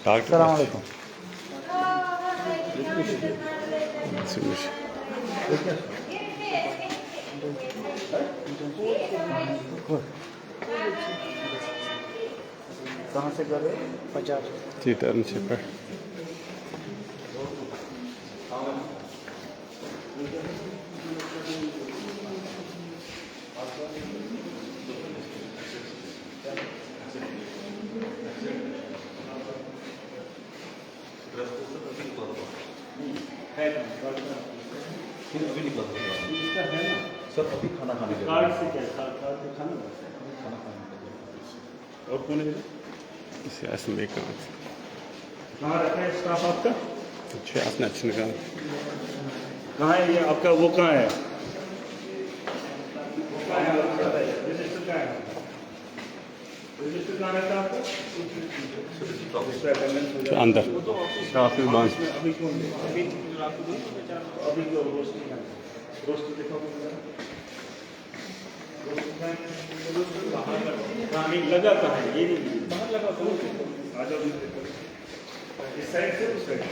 Assalamu alaikum. कहाँ से कर रहे हो? 50 टर्नशिप है। सर अभी खाना खाने के कार्ड से क्या कार्ड से खाना और कौन है सियासत में काम कहाँ रखा है स्टाफ आपका? अच्छा अपना अच्छा निकाल कहाँ है ये आपका? वो कहाँ है? रजिस्टर कहाँ रहता है आपका? तो अंदर स्टाफ में बंद अभी क्यों अभी क्यों रोस्ट दिखाओ कहाँ नहीं लगा कहाँ है? ये नहीं बाहर लगा तो आ जाओ इस साइड से उस साइड।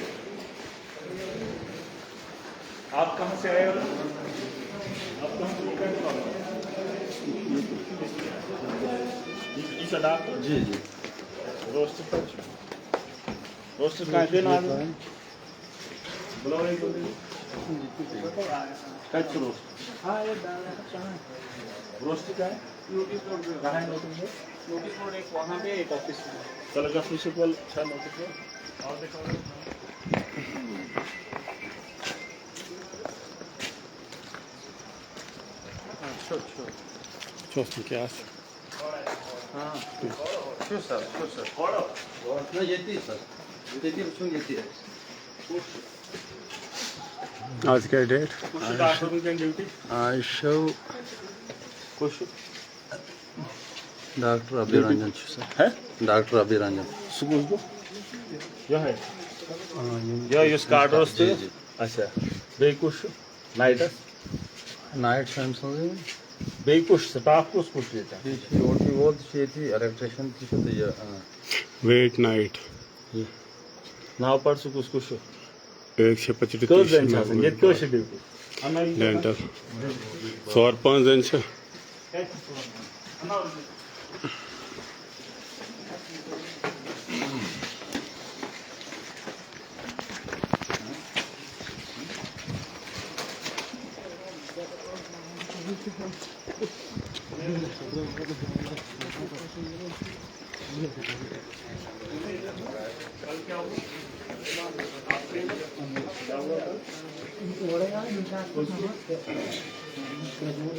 आप कहाँ से आए हो? आप कहाँ से निकल जी जी रोस्ट कहाँ देना बुलाओ एक टच रोस्ट का है कहाँ है नोटिस बोर्ड एक वहाँ पे एक ऑफिस में कल का प्रिंसिपल अच्छा नोटिस बोर्ड और देखो Çok ki az. Şu sir. Ne yetti sir? Yetti şu yetti. आज क्या डेट? ड्यूटी I show कुछ Dr. Abhi Ranjan sir. है Dr. Abhi Ranjan. सुबह को यह है यह इस कार्ड रोस्ट जी जी. अच्छा बेकुश नाइट Night Samsung. बेकुश स्टाफ को कुछ लेता है O şeydi electrician tişörtü ya. Wait night नाव पर से कुछ 125 कल जन ये तो से ड्यूटी डेंटल 4-5 दिन से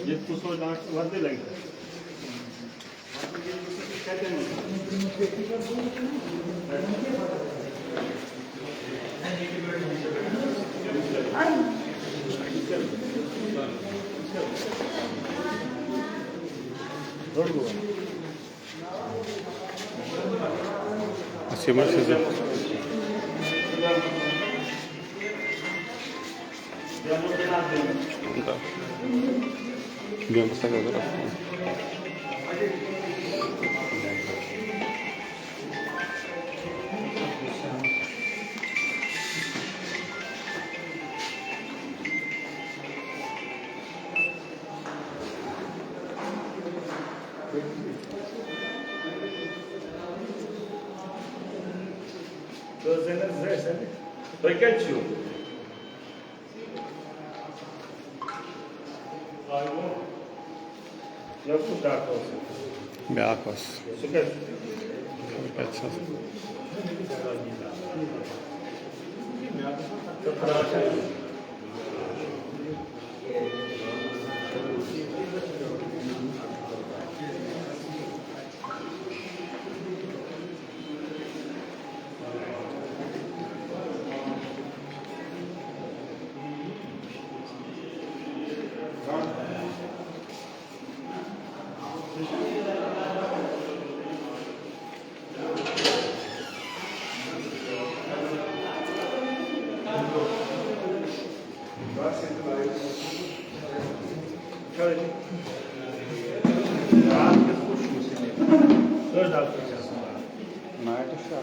ये कुछ वर्दे लगे Siemens size bir masaya kadar. Białkos.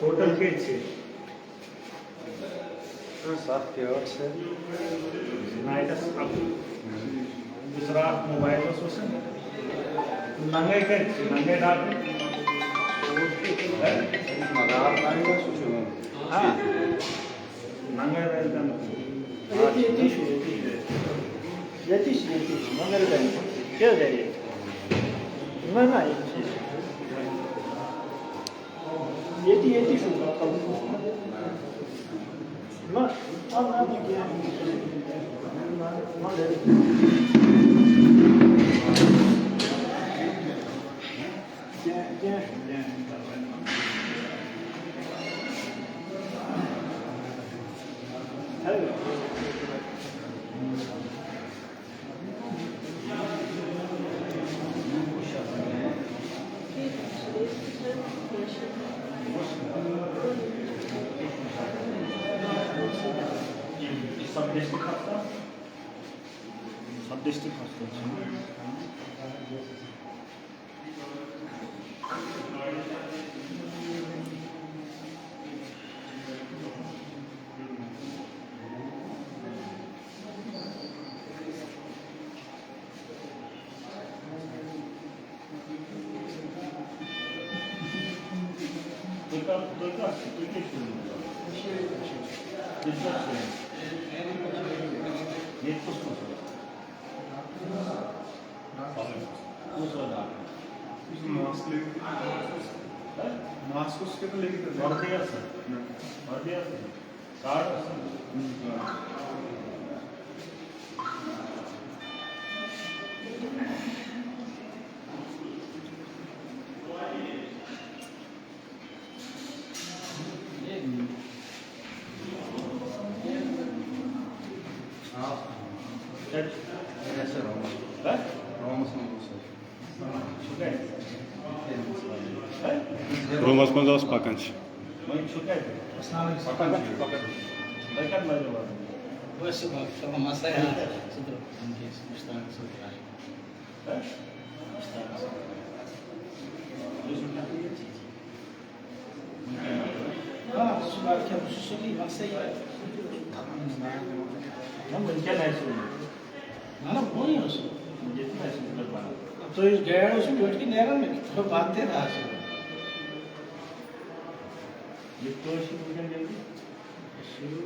Total के 6 7 kWt से नाइटस अब दूसरा मोबाइल में सोचें नंगे के नंगे डाल मगार नाइगा सुशु हाँ नंगे रहता है Yetiş, onları ben şey vereyim. Bana yeti şu bakalım. Ma anladık ya. Gel. Evet. सब डिस्ट्रिक्ट हफ्ता मास्क उसके तो लेके Rumos com os pacantes. तो इस गैर उसमें बैठ के नहर में तो बातें था ये तो शुरू कर देंगे शुरू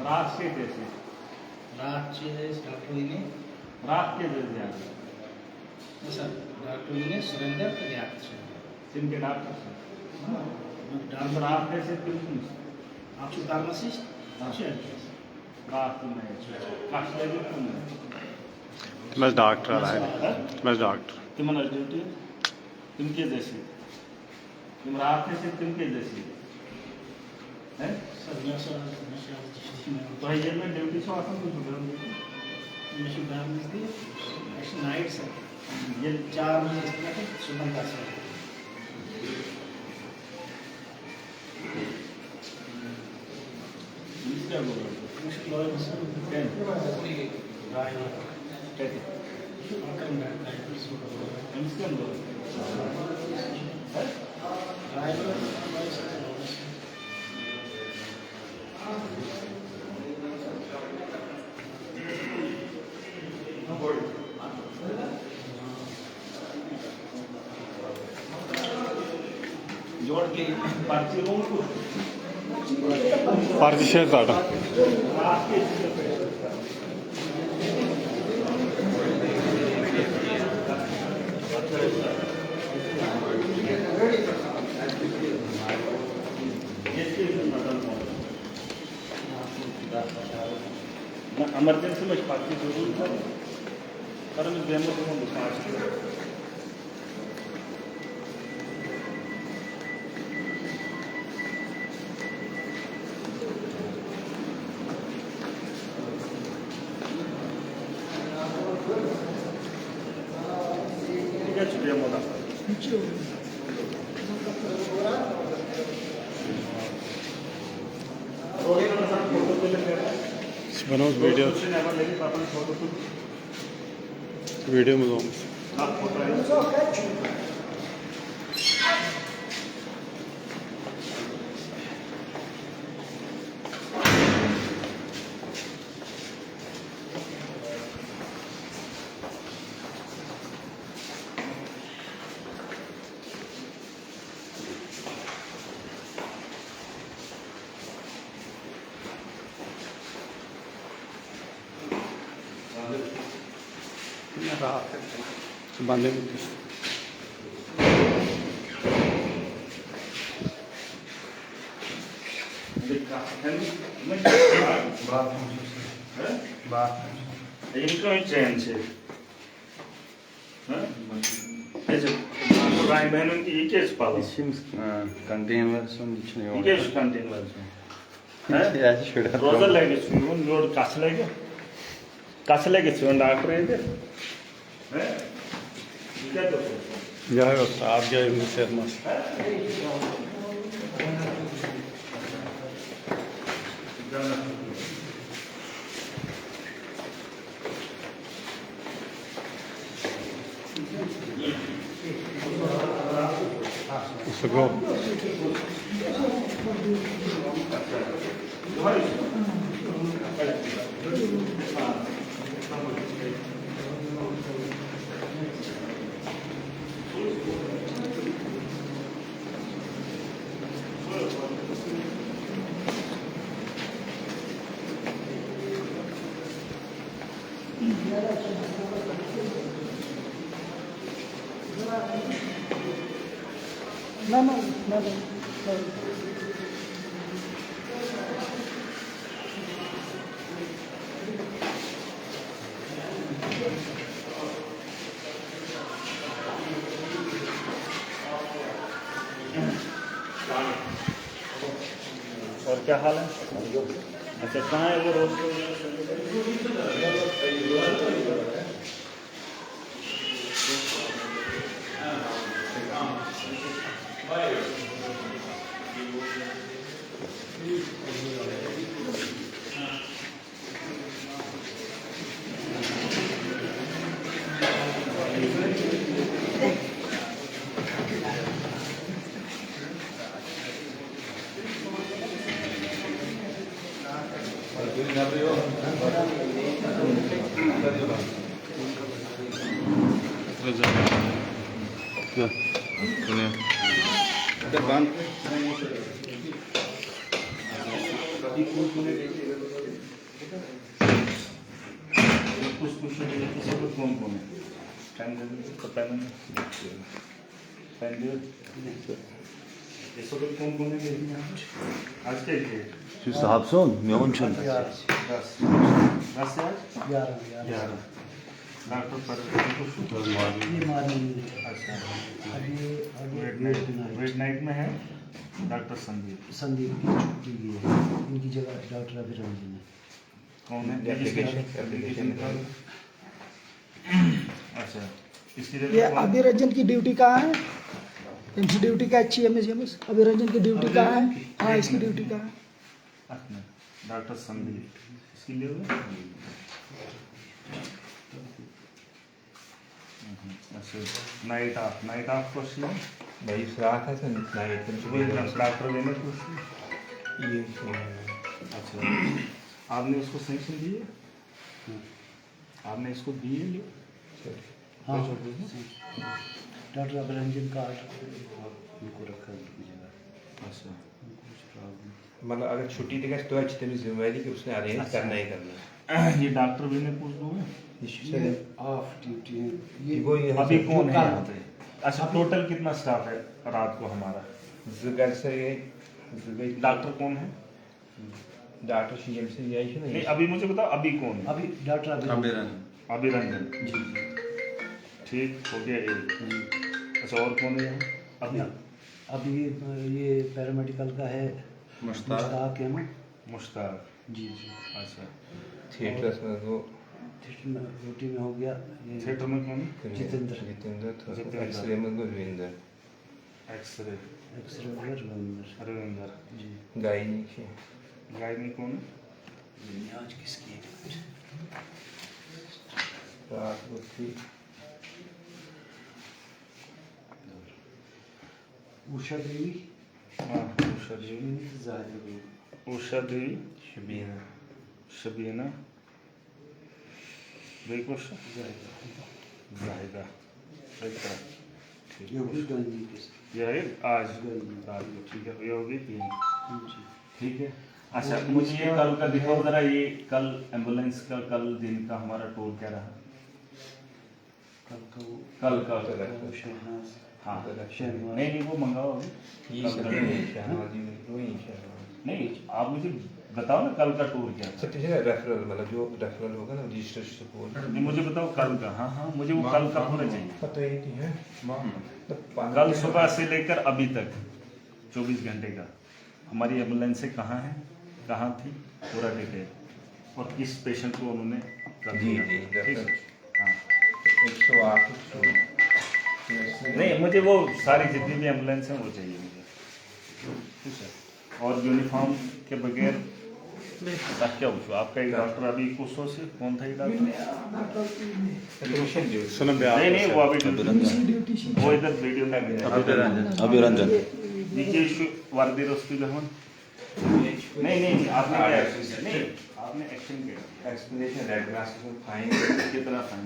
रात से जैसे रात डॉक्टर रात के जैसे सर डॉक्टर ने सुरेंद्र तैयार जिनके डॉक्टर डॉक्टर रात कैसे क्यों आपको फार्मासिस्ट रात में काशले भी क्यों Mas doctor आए mas doctor तुम्हारा ड्यूटी तुमके जैसे तुम रात से तुमके जैसे हैं तो ये में ड्यूटी से आता हूँ नाइट सर ये 4 बजे सुबह का सर क्या बोल रहे जोड़ के पर्ची रूम को पर्ची शेयर दाटा emergency में पर्ची जरूर था पर मैं डेमो को दिखा बनोस वीडियो वीडियो में जाऊँ बांधे इनको ही चैन से भाई बहनों की ये कैसे पालो कंटेनर सुन ये कैसे कंटेनर रोज़ लगे सुन लोड कस लगे सुन डॉक्टर ये हैं क्या तो यह आप जाए सेहत मस्त उसको No. और क्या हाल है अच्छा कहाँ है वो रोज साहब सुन मैं उन सुन वेट नाइट में है डॉक्टर संदीप संदीप की छुट्टी ली है इनकी जगह डॉक्टर अभिरंजन है कौन है एप्लीकेशन अच्छा इसकी ये अभिरंजन की ड्यूटी कहाँ है एमसी ड्यूटी का एमएस अभिरंजन की ड्यूटी कहाँ है हाँ इसकी ड्यूटी कहाँ है डॉक्टर संदीप इसके लिए अच्छा नाइट ऑफ क्वेश्चन भाई फ्राक है सर नाइट डॉक्टर लेने ये अच्छा आपने उसको सैंक्शन दी है आपने इसको दी है हाँ डॉक्टर अभिरंजन का उनको रखा उनकी जगह अच्छा मतलब अगर छुट्टी देगा तो अच्छी तेरी जिम्मेदारी कि उसने अरेंज करना ही करना ये डॉक्टर भी ने पूछ दूंगा ऑफ ड्यूटी है ये वो ये अभी कौन है यहाँ पे अच्छा टोटल कितना स्टाफ है रात को हमारा जुगर से ये डॉक्टर कौन है डॉक्टर सीएम से यही है नहीं ना अभी मुझे बताओ अभी कौन है अभी डॉक्टर अभिरंजन ठीक हो गया एक अच्छा और कौन है यहाँ अभी ये पैरामेडिकल का है मुश्ताक है ना मुश्ताक जी अच्छा थिएटर में वो रोटी में हो गया ये थिएटर में कौन है जितेंद्र एक्सरे में रविंदर एक्सरे एक्सरे हो गया रविंदर रविंदर जी गायनी के गायनी कौन है आज किसकी रात को थी उषा देवी हाँ उषा देवी उषा देवी शबीना शबीना बेकुश जाहिदा यह है आज ठीक है ये होगी 3 ठीक है। अच्छा मुझे ये कल का दिखाओ जरा, ये कल एम्बुलेंस का कल दिन का हमारा टूर क्या रहा? कल का हाँ नहीं वो मंगाओ अभी। नहीं आप मुझे बताओ ना कल का टूर क्या था? रेफरल मतलब जो रेफरल होगा ना रजिस्ट्रेशन सपोर्ट नहीं मुझे बताओ कल का। हाँ मुझे वो कल का पूरा चाहिए। पता ही नहीं है कल सुबह से लेकर अभी तक 24 घंटे का हमारी एम्बुलेंसें कहाँ हैं, कहाँ थी, पूरा डिटेल और किस पेशेंट को उन्होंने कर दिया। ठीक है हाँ 108 नहीं मुझे वो सारी जितनी भी एम्बुलेंस हैं वो चाहिए मुझे। ठीक है और यूनिफॉर्म के बगैर क्या पूछो आपका एक डॉक्टर अभी कुछ से कौन था ये डॉक्टर? सुनो नहीं वो अभी वो इधर वीडियो में अभिरंजन देखिए वर्दी रोस्ती गहन नहीं आपने क्या एक्शन नहीं आपने एक्शन किया एक्सप्लेनेशन रेड ग्लासेस में फाइन कितना फाइन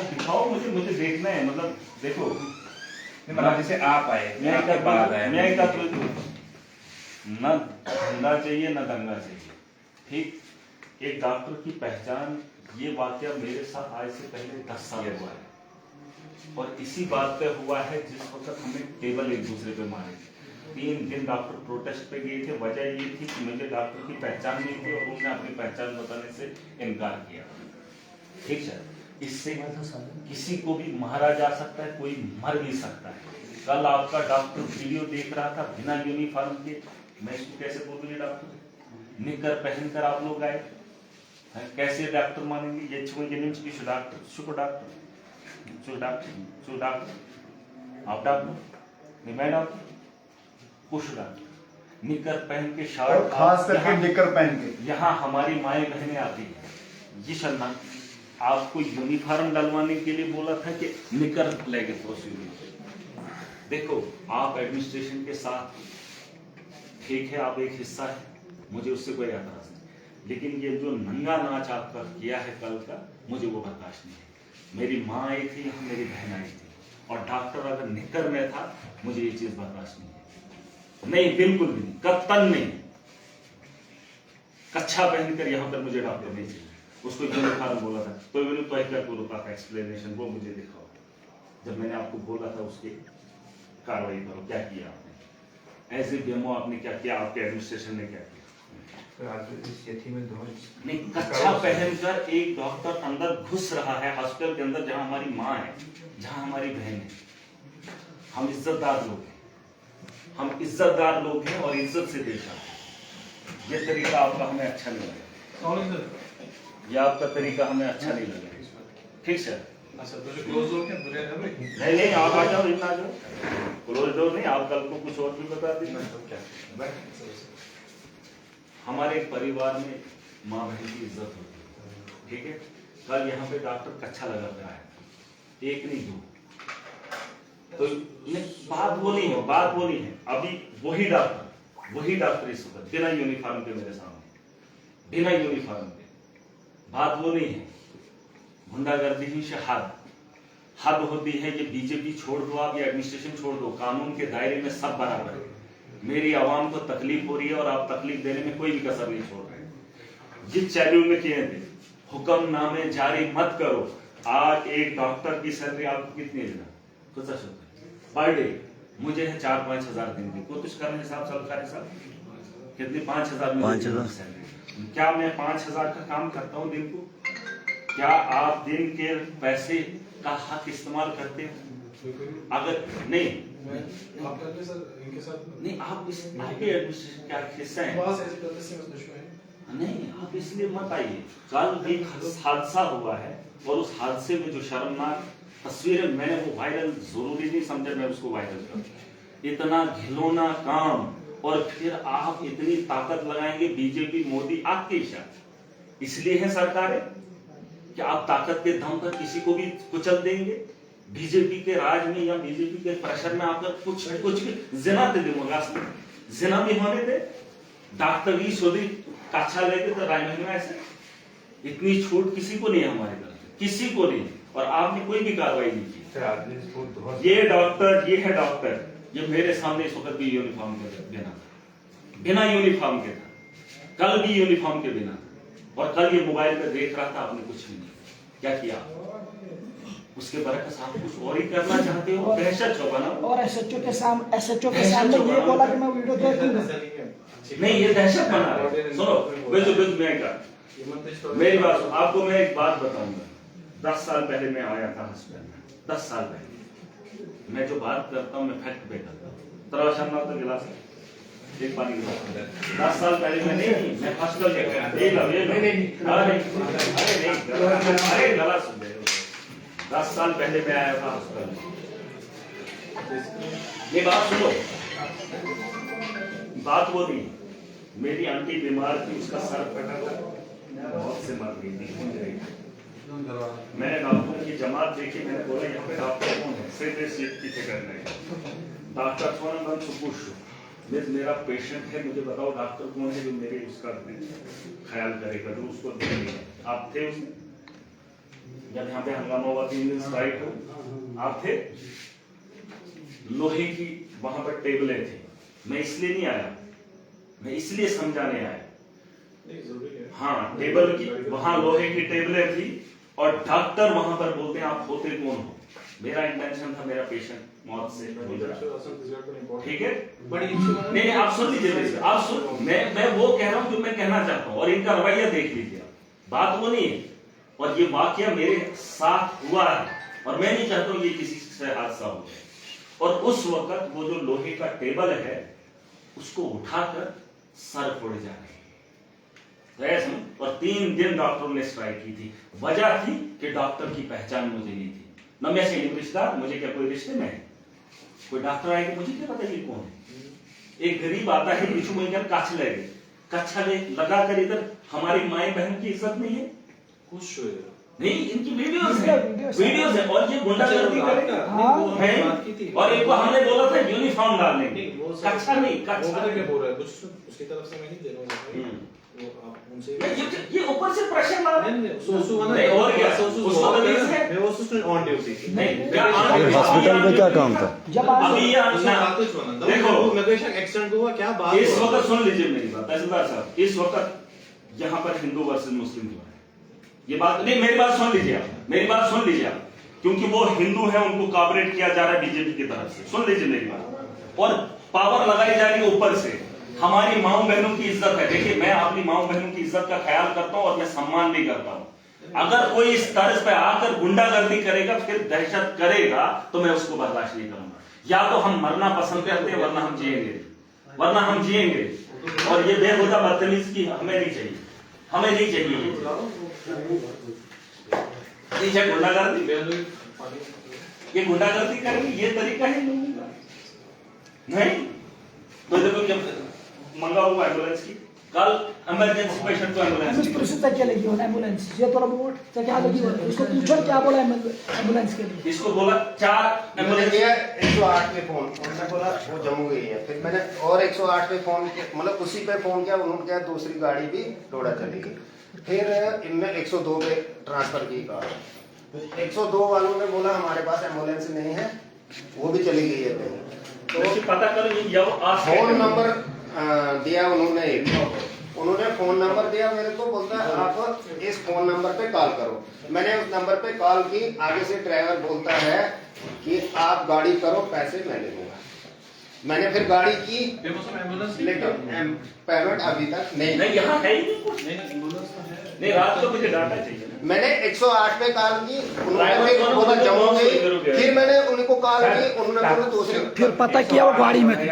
दिखाओ मुझे देखना है। मतलब देखो मतलब जैसे आप आए मैं बाद आए मैं क्या न धंधा चाहिए न दंगा चाहिए। ठीक एक डॉक्टर की पहचान ये वाकया मेरे साथ आज से पहले 10 साल हुआ है और इसी बात पे हुआ है जिस वक्त हमें टेबल एक दूसरे पे मारे थे। 3 दिन डॉक्टर प्रोटेस्ट पे गए थे। वजह ये थी कि मुझे डॉक्टर की पहचान नहीं थी और उन्होंने अपनी पहचान बताने से इनकार किया। ठीक है इससे किसी को भी मारा जा सकता है, कोई मर भी सकता है। कल आपका डॉक्टर वीडियो देख रहा था बिना यूनिफॉर्म के, मैं इसको कैसे बोलूंगी? डॉक्टर निकर पहनकर आप लोग आए कैसे डॉक्टर मानेंगे? ये डॉक्टर शुक्र डॉक्टर आप डॉक्टर नहीं मैं डॉक्टर कुछ डॉक्टर निकर पहन के शर्ट खास करके निकर पहन के यहाँ हमारी माएँ बहनें आती है। जी शर्मा आपको यूनिफॉर्म डलवाने के लिए बोला था कि निकर लेके प्रोसीड्यूर। देखो आप एडमिनिस्ट्रेशन के साथ ठीक है, आप एक हिस्सा है, मुझे उससे कोई एतराज नहीं, लेकिन ये जो नंगा नाच आपका किया है कल का मुझे वो बर्दाश्त नहीं है। मेरी माँ आई थी यहाँ, मेरी बहन आई थी और डॉक्टर अगर निकर में था मुझे ये चीज बर्दाश्त नहीं है। नहीं बिल्कुल भी नहीं, कत्तन नहीं। कच्छा पहनकर यहाँ पर मुझे डॉक्टर नहीं चाहिए। उसको यूनिफॉर्म बोला था तो क्या रुका था एक्सप्लेनेशन वो मुझे दिखाओ। जब मैंने आपको बोला था उसकी कार्रवाई करो, क्या किया आपने? एज ए डेमो आपने क्या किया? आपके एडमिनिस्ट्रेशन ने क्या किया? नहीं कच्छा पहनकर एक डॉक्टर अंदर घुस रहा है हॉस्पिटल के अंदर जहां हमारी माँ है, जहां हमारी बहन है। हम इज्जतदार लोग हैं, हम इज्जतदार लोग हैं और इज्जत से पेश आते हैं। ये तरीका आपका हमें अच्छा नहीं लगा, ये आपका तरीका हमें अच्छा नहीं लगा। ठीक सर नहीं आप आ जाओ, इन आ जाओ। क्लोज डोर नहीं, आप कल को कुछ और भी बता दीजिए। हमारे परिवार में माँ बहन की इज्जत होती है। ठीक है कल यहाँ पे डॉक्टर कच्छा लगा रहा है, एक नहीं दो। तो बात वो नहीं है, बात वो नहीं है। अभी वही डॉक्टर इस वक्त बिना यूनिफॉर्म के मेरे सामने, बिना यूनिफॉर्म के। बात वो नहीं है, गुंडागर्दी ही से हद होती है। ये बीजेपी छोड़ दो आप, या एडमिनिस्ट्रेशन छोड़ दो, कानून के दायरे में सब बराबर है। मेरी आवाम को तकलीफ हो रही है और आप तकलीफ देने में कोई भी कसर नहीं छोड़ रहे। जिस शेड्यूल में किए थे हुक्मनामे जारी मत करो। आज एक डॉक्टर की सैलरी आपको कितनी देना? कुछ पर डे मुझे है 4-5 हजार दिन की। कुछ करने हिसाब सरकारी साहब कितनी 5 हजार सैलरी। क्या मैं 5 हजार का काम करता हूँ दिन को? क्या आप दिन के पैसे का हक इस्तेमाल करते हो? अगर नहीं नहीं आप आपके एडमिनिस्ट्रेशन का हिस्सा है नहीं, आप इसलिए मत आइए। कल एक हादसा हुआ है और उस हादसे में जो शर्मनाक तस्वीरें मैंने वो वायरल जरूरी नहीं समझा मैं उसको वायरल करूं। इतना घिनौना काम और फिर आप इतनी ताकत लगाएंगे, बीजेपी मोदी आपके इशारे इसलिए है सरकारें कि आप ताकत के दम पर किसी को भी कुचल देंगे। बीजेपी के राज में या बीजेपी के प्रेशर में आप कुछ भी जिना दे जिना भी होने दे, डॉक्टर की सोदी काछा लेके तो राजमहल में ऐसे इतनी छूट किसी को नहीं है, हमारी तरफ से किसी को नहीं। और आपने कोई भी कार्रवाई नहीं की। ये डॉक्टर, ये है डॉक्टर, ये मेरे सामने इस वक्त भी यूनिफॉर्म के बिना था, बिना यूनिफॉर्म के था, कल भी यूनिफॉर्म के बिना था, और कल ये मोबाइल पे देख रहा था। आपने कुछ भी नहीं क्या किया, उसके बरकस आप कुछ और ही करना चाहते हो, दहशत छुपाना। और एसएचओ के सामने ये बोला कि मैं वीडियो देखूंगा। नहीं, ये दहशत बना रहे। सुनो, मेरी बात सुनो, आपको मैं एक बात बताऊंगा। 10 साल पहले मैं आया था हॉस्पिटल में, 10 साल पहले। मैं जो बात करता हूँ मैं फैक्ट पे करता हूँ। तरह तो गिलास एक पानी गिलास 10 साल पहले मैं नहीं, मैं हॉस्पिटल में गया। अरे गला सुन रहे हो, 10 साल पहले मैं आया था हॉस्पिटल में। ये बात सुनो, बात वो नहीं, मेरी आंटी बीमार थी, उसका सर फटा था, बहुत से मर गई थी। मैंने डॉक्टर की जमात देखी, मैंने बोला यहाँ पे डॉक्टर कौन है, सीट की फिक्र नहीं, डॉक्टर कौन है, मैं पूछ मेरा पेशेंट है, मुझे बताओ डॉक्टर कौन है जो मेरे उसका ख्याल करेगा, जो उसको देखेगा। आप थे उसमें जब यहाँ पे हंगामा हुआ, 3 दिन स्ट्राइक हो, आप थे। लोहे की वहां पर टेबलें थी, मैं इसलिए नहीं आया, मैं इसलिए समझाने आया। हाँ, टेबल की वहां लोहे की टेबलें थी और डॉक्टर वहां पर बोलते हैं आप होते कौन हो। मेरा इंटेंशन था मेरा पेशेंट मौत से गुजरा, ठीक है। नहीं, आप सुन लीजिए, आप सुन, मैं वो कह रहा हूं जो मैं कहना चाहता हूं, और इनका रवैया देख लीजिए, बात वो नहीं है। और ये वाकया मेरे साथ हुआ है और मैं नहीं चाहता हूं ये किसी से हादसा हो जाए। और उस वक्त वो जो लोहे का टेबल है उसको उठाकर सर फोड़ जा रहे, और 3 दिन डॉक्टरों ने स्ट्राइक की थी। वजह थी कि डॉक्टर की पहचान मुझे नहीं थी, न मैं से रिश्तेदार, मुझे क्या कोई रिश्ते में है, कोई डॉक्टर आएगा मुझे क्या पता ये कौन है। एक गरीब आता है बिच्छू महीकर काछ लगे, कच्छा ले लगा कर इधर हमारी माए बहन की इज्जत नहीं है, कुछ नहीं। इनकी वीडियोस है और ये गुंडागर्दी करेगा। और एक को हमने बोला था यूनिफॉर्म डालने के, कच्छा नहीं, कच्छा क्या बोल रहा है, कुछ उसकी तरफ से मैं नहीं दे रहा हूं, ये ऊपर से प्रेशर ला रहे हैं। नहीं और क्या, उसको तमीज है, मैं वो स्टूडेंट ऑन ड्यूटी नहीं, हॉस्पिटल में क्या काम था जब अभी ये देखो इमिग्रेशन एक्सीडेंट हुआ, क्या बात। इस वक्त सुन लीजिए मेरी बात तहसीलदार साहब, इस वक्त यहाँ पर हिंदू वर्सेस मुस्लिम हुआ है, ये बात नहीं, मेरी बात सुन लीजिए आप, मेरी बात सुन लीजिए आप, क्योंकि वो हिंदू है, उनको कॉपरेट किया जा रहा है बीजेपी की तरफ से। सुन लीजिए मेरी बात, और पावर लगाई जा रही है ऊपर से। हमारी माओ बहनों की इज्जत है, देखिए मैं अपनी माओ बहनों की इज्जत का ख्याल करता हूं और मैं सम्मान भी करता हूं। अगर कोई इस तर्ज पे आकर गुंडागर्दी करेगा, फिर दहशत करेगा, तो मैं उसको बर्दाश्त नहीं करूंगा। या तो हम मरना पसंद करते हैं, वरना हम जिएंगे, और ये बेहुदा बदतमीजी की हमें नहीं चाहिए, हमें नहीं चाहिए। ये गुंडागर्दी करेंगे, ये तरीका है लोगों का नहीं। तो देखो जब मंगा हुआ एम्बुलेंस की, कल इमरजेंसी पेशेंट को एम्बुलेंस प्रोसेस तक क्या लगी होना एम्बुलेंस, ये थोड़ा बहुत तक क्या लगी होना, उसको पूछो क्या बोला एम्बुलेंस के लिए। इसको बोला 4 एम्बुलेंस दिया 108 पे फोन, उन्होंने बोला वो जम्मू गई है। फिर मैंने और 108 पे फोन किया, मतलब उसी पे फोन किया, उन्होंने क्या दूसरी गाड़ी भी रोड़ा चली गई। फिर इनने 102 पे ट्रांसफर की कार, 102 वालों ने बोला हमारे पास एम्बुलेंस नहीं है, वो भी चली गई है कहीं। तो पता करो फोन नंबर दिया उन्होंने फोन नंबर दिया मेरे को, बोलता है आप इस फोन नंबर पे कॉल करो। मैंने उस नंबर पे कॉल की, आगे से ड्राइवर बोलता है कि आप गाड़ी करो, पैसे मैं ले लूंगा। मैंने फिर गाड़ी की, लेकिन पेमेंट अभी तक नहीं, यहाँ है ही नहीं कुछ, नहीं रात को मुझे डाटा चाहिए। मैंने 108 पे कॉल की, उन्होंने बोला जम्मू गई। फिर मैंने उनको कॉल की, उन्होंने बोला दूसरे। फिर पता किया वो गाड़ी में थी,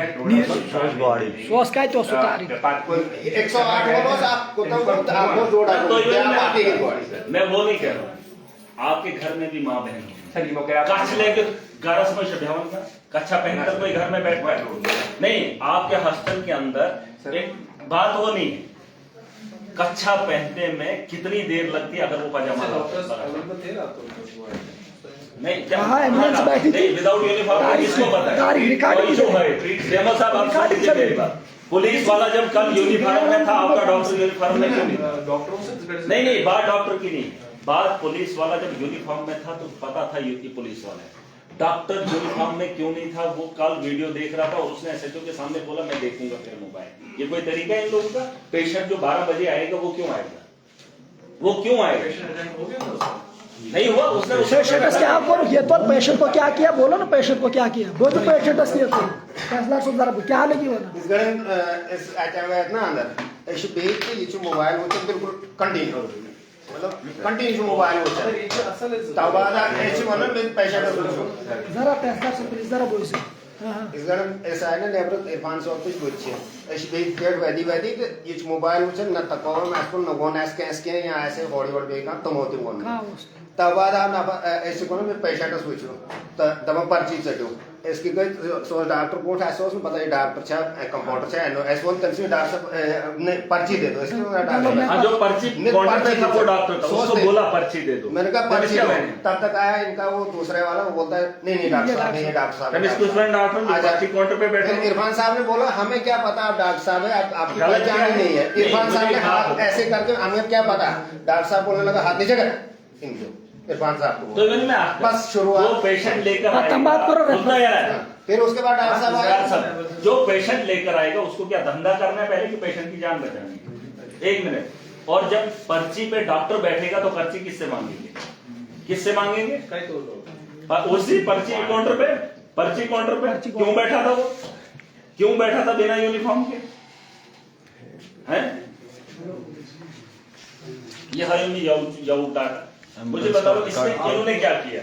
गाड़ी सोच का तो तारीख 108 बोलो आपको, तो आपको जोड़ा मैं वो नहीं कह रहा हूँ, आपके घर में भी माँ बहन काछ लेके गरज में शब्यावन का कच्छा पहनकर कोई घर में बैठता है? नहीं, आपके हॉस्टल के अंदर एक बात वो नहीं है, कच्छा पहनने में कितनी देर लगती है अगर वो पजामा नहीं क्या हाँ, एम्बुलेंस बैठी थी। विदाउट यूनिफॉर्म किसको पता है? गाड़ी रिकॉर्डिंग कोई जो है सेमा साहब आप सुन लीजिए मेरी बात। पुलिस वाला जब कल यूनिफॉर्म में था, आपका डॉक्टर यूनिफॉर्म में क्यों नहीं था? डॉक्टरों से नहीं बात डॉक्टर की नहीं, बात पुलिस वाला जब यूनिफॉर्म में था तो पता था ये पुलिस वाला है। डॉक्टर यूनिफॉर्म में क्यों नहीं था? वो कल वीडियो देख रहा था और उसने एसएचओ के सामने बोला मैं देखूंगा फिर मोबाइल। ये कोई तरीका है इन लोगों का? पेशेंट जो 12 बजे आएगा वो क्यों आएगा? वो क्यों आएगा? नहीं हुआ उसने पेशेंट क्या करो, ये तो पेशेंट को क्या किया बोलो ना, पेशेंट को क्या किया वो तो पेशेंट किया तो फैसला सुन जरा क्या लगी वो ना इस गण इस अटैक ना अंदर ऐसे बेच के ये मोबाइल वो तो बिल्कुल कंटिन्यू मतलब कंटिन्यू मोबाइल वो तब बाद ऐसे मतलब पेशेंट जरा फैसला सुन जरा बोल से इस गण ऐसा है ना नेबर इरफान साहब कुछ बोलछे ऐसे बेच के वैदी तो ये मोबाइल वो न तकाव में इसको न गोन एसके या ऐसे बॉडी वर्ड बेका तुम होते गोन तब बाद आप ऐसे को मैं पेशेंट सोचो तब पर्ची चटो इसकी कोई सो डॉक्टर को ऐसा उसमें पता है डॉक्टर छा कंपाउंडर छा नो ऐसे बोल तब से डॉक्टर ने पर्ची दे दो इसको डॉक्टर हां जो पर्ची काउंटर पे था वो डॉक्टर था उसको बोला पर्ची दे दो। मैंने कहा पर्ची दो, तब तक आया इनका वो दूसरे वाला वो बोलता है नहीं डॉक्टर साहब नहीं, ये डॉक्टर साहब तब इसको फ्रेंड डॉक्टर पर्ची काउंटर पे बैठे इरफान साहब ने बोला हमें क्या पता आप डॉक्टर साहब है आपकी पहचान ही नहीं है। इरफान साहब ने हाथ ऐसे करके हमें क्या पता, डॉक्टर साहब बोलने लगा हाथ नीचे कर इनको इरफान साहब को तो मैंने बस शुरुआत वो पेशेंट लेकर बात करो उतना यार फिर उसके बाद डॉक्टर साहब आए जो पेशेंट लेकर आएगा उसको क्या धंधा करना है पहले कि पेशेंट की जान बचानी है? एक मिनट। और जब पर्ची पे डॉक्टर बैठेगा तो पर्ची किससे मांगेंगे? किससे मांगेंगे? उसी पर्ची काउंटर पे, पर्ची काउंटर पे क्यों बैठा था वो? क्यों बैठा था बिना यूनिफॉर्म के? हैं? ये हरिमी याऊटा मुझे बताओ इसमें इन्होंने क्या किया?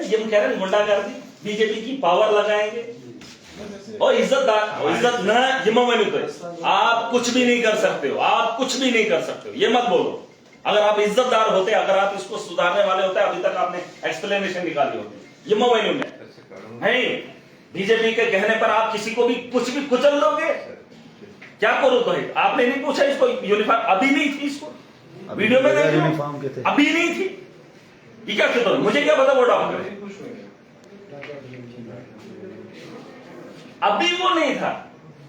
ये कह रहे हैं गुंडागर्दी, बीजेपी की पावर लगाएंगे और इज्जत ना जिम्मेवारी पे आप कुछ भी नहीं कर सकते हो, आप कुछ भी नहीं कर सकते हो, ये मत बोलो। अगर आप इज्जतदार होते, अगर आप इसको सुधारने वाले होते, अभी तक आपने एक्सप्लेनेशन निकाली होती। जिम्मेवारी में नहीं, बीजेपी के कहने पर आप किसी को भी कुछ भी कुचल लोगे? क्या करो तो है? आपने नहीं पूछा इसको यूनिफॉर्म अभी नहीं थी, इसको वीडियो में देख लो अभी नहीं थी, ये क्या कहते हो? मुझे क्या पता वो डॉक्टर अभी वो नहीं था,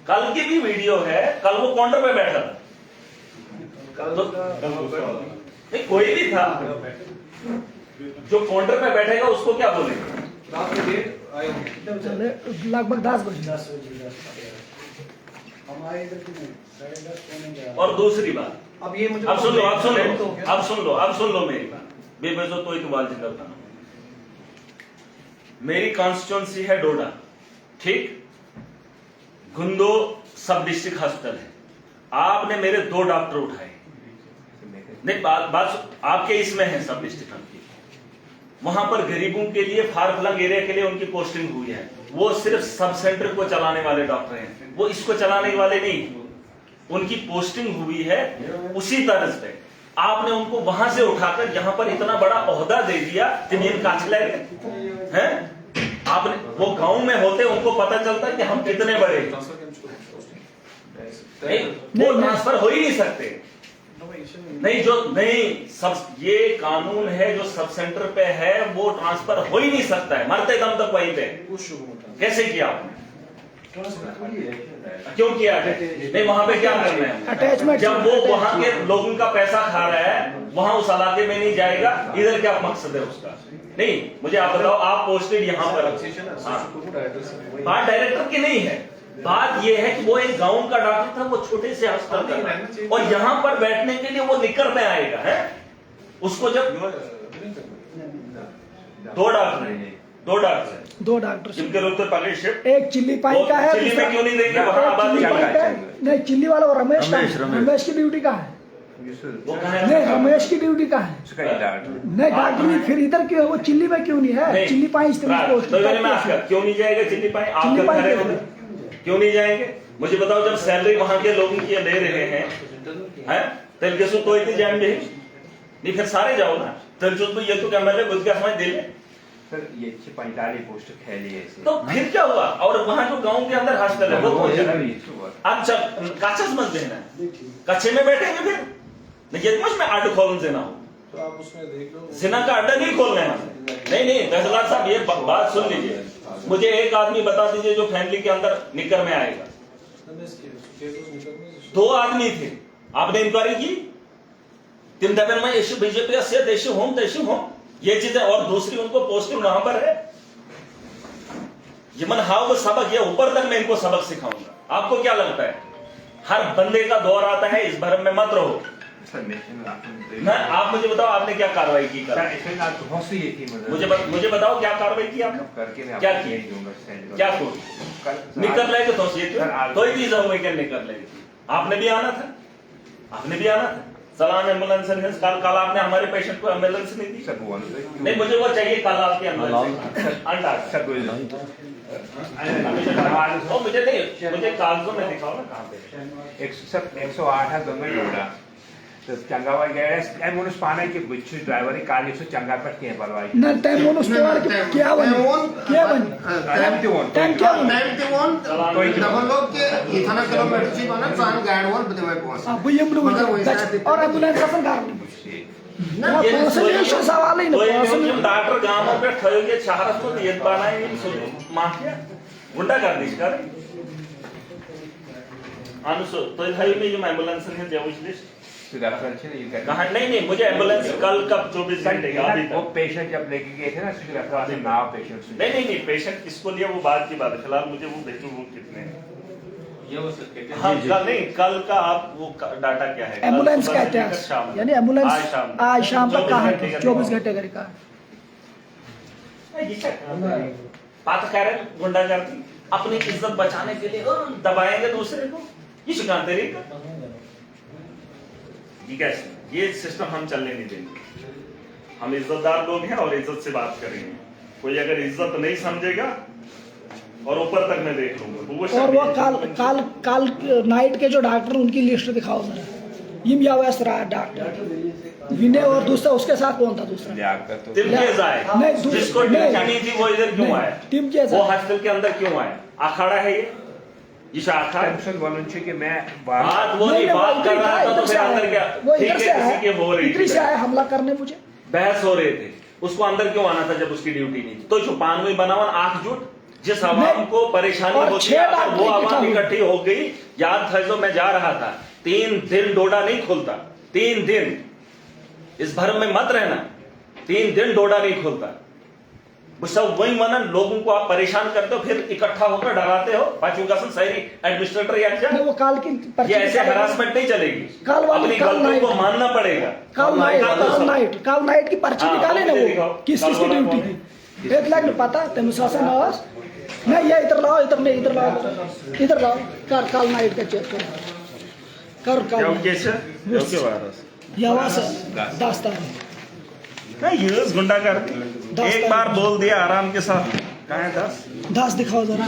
कल की भी वीडियो है, कल वो काउंटर पे बैठा था तो नहीं कोई भी था जो काउंटर पे बैठेगा उसको क्या बोलेंगे? लगभग 10 बजे। और दूसरी बात अब ये मुझे अब सुन लो मेरी बात बेबजो तो इकबाल जिंदा था। मेरी कॉन्स्टिट्यूंसी है डोडा, ठीक, गुंदो सब डिस्ट्रिक्ट हॉस्पिटल है। आपने मेरे 2 डॉक्टर उठाए, नहीं बात आपके इसमें है सब डिस्ट्रिक्ट की, वहां पर गरीबों के लिए फार फ्लंग एरिया के लिए उनकी पोस्टिंग हुई है। वो सिर्फ सब सेंटर को चलाने वाले डॉक्टर हैं, वो इसको चलाने वाले नहीं, उनकी पोस्टिंग हुई है उसी तरह पे। आपने उनको वहां से उठाकर यहां पर इतना बड़ा ओहदा दे दिया, जमीन काट ले हैं। आपने वो गांव में होते उनको पता चलता कि हम कितने बड़े, नहीं वो ट्रांसफर हो ही नहीं सकते। नहीं जो नहीं सब ये कानून है जो सब सेंटर पे है वो ट्रांसफर हो ही नहीं सकता है, मरते दम तक वहीं पे। कैसे किया आपने? क्यों किया? नहीं वहां पे क्या करना है? अटैचमेंट जब वो वहां के लोगों का पैसा खा रहा है, वहां उस इलाके में नहीं जाएगा, इधर क्या मकसद है उसका? नहीं मुझे आप बताओ, आप पोस्टेड यहां पर, बात डायरेक्टर की नहीं है, बात यह है कि वो एक गांव का डॉक्टर था, वो छोटे से अस्पताल का, और यहां पर बैठने के लिए वो निकर में आएगा है। उसको जब 2 डॉक्टर जिनके लोग तो पकड़ शिफ्ट, एक चिल्ली पाई का है, चिल्ली में क्यों नहीं देंगे? वहां आबादी नहीं चिल्ली वाला वो रमेश की ड्यूटी का है, वो कहाँ है? नहीं रमेश की ड्यूटी का है, नहीं डॉक्टर नहीं, फिर इधर क्यों वो चिल्ली में क्यों नहीं है? चिल्ली पाई क्यों नहीं जाएगा चिल्ली पाई? आप क्यों नहीं जाएंगे? मुझे बताओ, जब सैलरी वहां के लोगों की ले रहे हैं तेलगसु तो इतनी जान नहीं, फिर सारे जाओ ना। तेलगसु तो ये तो क्या मैंने बुद्ध का समझ दे ले सर ये 45 पोस्ट खेली है इसे तो फिर क्या हुआ? और वहां जो गांव के अंदर हॉस्टल है वो कौन चला? अच्छा काचस मत देना, कच्चे में बैठेंगे फिर ये मुझ में आर्ट खोलन से ना हो, तो आप उसमें देख लो। सिना का अड्डा नहीं खोलना है। नहीं तहसीलदार साहब ये बात सुन लीजिए, मुझे एक आदमी बता दीजिए जो फैमिली के अंदर निकर में आएगा। 2 आदमी थे, आपने इंक्वायरी की? तीन दफे में इश्यू बीजेपी से देशी होम ये चीजें, और दूसरी उनको पोस्टिंग वहां पर है। ये मन हाउ सबक, ये ऊपर तक मैं इनको सबक सिखाऊंगा। आपको क्या लगता है हर बंदे का दौर आता है, इस भरम में मत रहो ना। आप मुझे बताओ आपने क्या कार्रवाई की? मुझे बताओ क्या कार्रवाई की आपने? क्या किया? क्या निकल लेगे तो कोई चीज होगी क्या? निकल लेगे आपने भी आना था। सलाम एम्बुलेंस कल आपने हमारे पेशेंट को एम्बुलेंस नहीं दी। नहीं मुझे वो चाहिए कल आपकी एम्बुलेंस। मुझे नहीं, मुझे कागजों में दिखाओ ना कहाँ पे। 108 गंगा तो चंगावा गया एमोनस पाने के बिच्चू ड्राइवर ही कार इसो चंगा पर के बलवाई ना टाइम मोनस तो क्या बन कोई डबल लोग के इतना किलोमीटर ची बना ट्रांस गाइड वन बदे में पहुंच अब ये और एम्बुलेंस कसन कारण ना पर्सनल सवाल ही ना पर्सनल डॉक्टर गांव में खड़े के शहर को दिए बनाए माफिया गुंडा कर दी कर अनुसो तो थाई में जो एम्बुलेंस है जेविश लिस्ट कहाँ? नहीं मुझे एम्बुलेंस कल कब 24 घंटे अभी तक। वो पेशेंट जब लेके गए थे ना सिर्फ नाव पेशेंट नहीं पेशेंट किसको लिया वो बात की बात है। फिलहाल मुझे वो देखो वो कितने हैं। हाँ कल का आप वो डाटा क्या है? एम्बुलेंस का इतिहास यानी एम्बुलेंस आज शाम तक कहाँ है? 24 घंटे का रिकॉर्ड। बात कह रहे हैं गुंडागर्दी अपनी इज्जत बचाने के लिए दबाएंगे दूसरे को, ये शिकायत तरीका ठीक है। ये सिस्टम हम चलने नहीं देंगे। हम इज्जतदार लोग हैं और इज्जत से बात करेंगे। कोई अगर इज्जत नहीं समझेगा और ऊपर तक मैं देख लूंगा। और वो काल नाइट के जो डॉक्टर उनकी लिस्ट दिखाओ जरा। यम यावस रहा डॉक्टर विनय और दूसरा उसके साथ कौन था दूसरा? तिमकेज आए जिसको ड्यूटी नहीं थी वो इधर क्यों आया? तिमकेज वो हॉस्टल के अंदर क्यों आया? अखाड़ा है ये कि मैं बात वो नहीं बात कर रहा था तो फिर अंदर क्या ठीक है किसी के हो रही थी हमला करने मुझे बहस हो रहे थे, उसको अंदर क्यों आना था जब उसकी ड्यूटी नहीं थी? तो छुपानवी बनावन आंख जुट जिस आवाम को परेशानी होती है अगर वो आवाम इकट्ठी हो गई। याद था जो मैं जा रहा था 3 दिन डोडा नहीं खुलता, 3 दिन इस भरम में मत रहना, 3 दिन डोडा नहीं खुलता। सब वही मनन लोगों को आप परेशान करते हो फिर इकट्ठा होकर डराते हो। पांचवी कसम शहरी एडमिनिस्ट्रेटर या क्या वो काल की ये ऐसे हरासमेंट नहीं चलेगी। अपनी गलतियों को मानना पड़ेगा। काल नाइट की पर्ची निकाले ना वो किस की ड्यूटी थी? एक लाख पता तेम शासन आवास नहीं ये इधर लाओ इधर लाओ कर काल नाइट का चेक कर आवास 10 तारीख यूज गुंडा कर एक बार बोल दिया आराम के साथ। कहाँ है 10 दिखाओ जरा।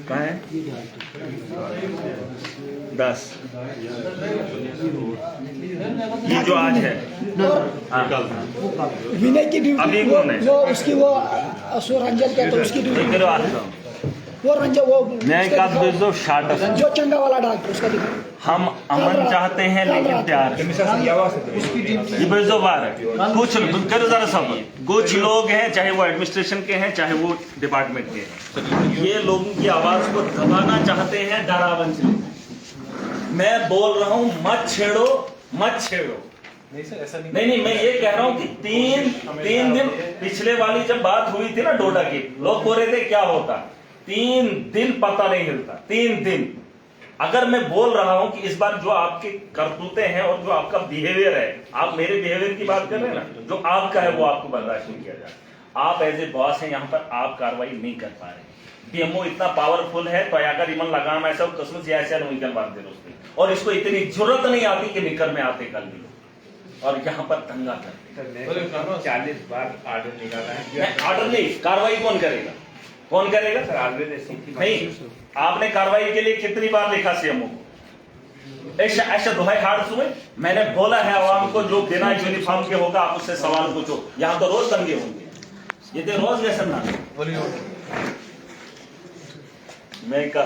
कहाँ है 10 ये जो आज है विनय की अभी ड्यूटी कौन है? वो उसकी वो रंजन कहते हैं उसकी ड्यूटी वो रंजन वो जो चंगा वाला डॉक्टर उसका दिखाओ। हम अमन चाहते हैं लेकिन प्यार कुछ लोग हैं चाहे वो एडमिनिस्ट्रेशन के हैं चाहे वो डिपार्टमेंट के हैं, ये लोगों की आवाज को दबाना चाहते हैं डरावन से। मैं बोल रहा हूं मत छेड़ो। नहीं मैं ये कह रहा हूं कि तीन दिन पिछले वाली जब बात हुई थी ना डोडा की, लोग बोल रहे थे क्या होता, 3 दिन पता नहीं हिलता। 3 दिन अगर मैं बोल रहा हूं कि इस बार जो आपके करतूते हैं और जो आपका बिहेवियर है, आप मेरे बिहेवियर की बात कर रहे हैं ना, जो आपका है वो आपको बर्दाश्त नहीं किया जाए। आप एज ए बॉस हैं, यहाँ पर आप कार्रवाई नहीं कर पा रहे। डीएमओ इतना पावरफुल है तो अगर इमन लगाम ऐसा कसम से ऐसा नहीं कर पाते दोस्तों, और इसको इतनी जरूरत नहीं आती कि निकल में आते कल भी और यहाँ पर दंगा करते। 40 बार आर्डर निकाला है। ऑर्डर नहीं, कार्रवाई कौन करेगा? सर नहीं, आपने कार्रवाई के लिए कितनी बार लिखा सीएमओ को? ऐसा दुहाई हार्ड सुने, मैंने बोला है आवाम को जो बिना यूनिफॉर्म के होगा आप उससे सवाल पूछो। यहाँ तो रोज दंगे होंगे। ये तो रोज गए ना मैं का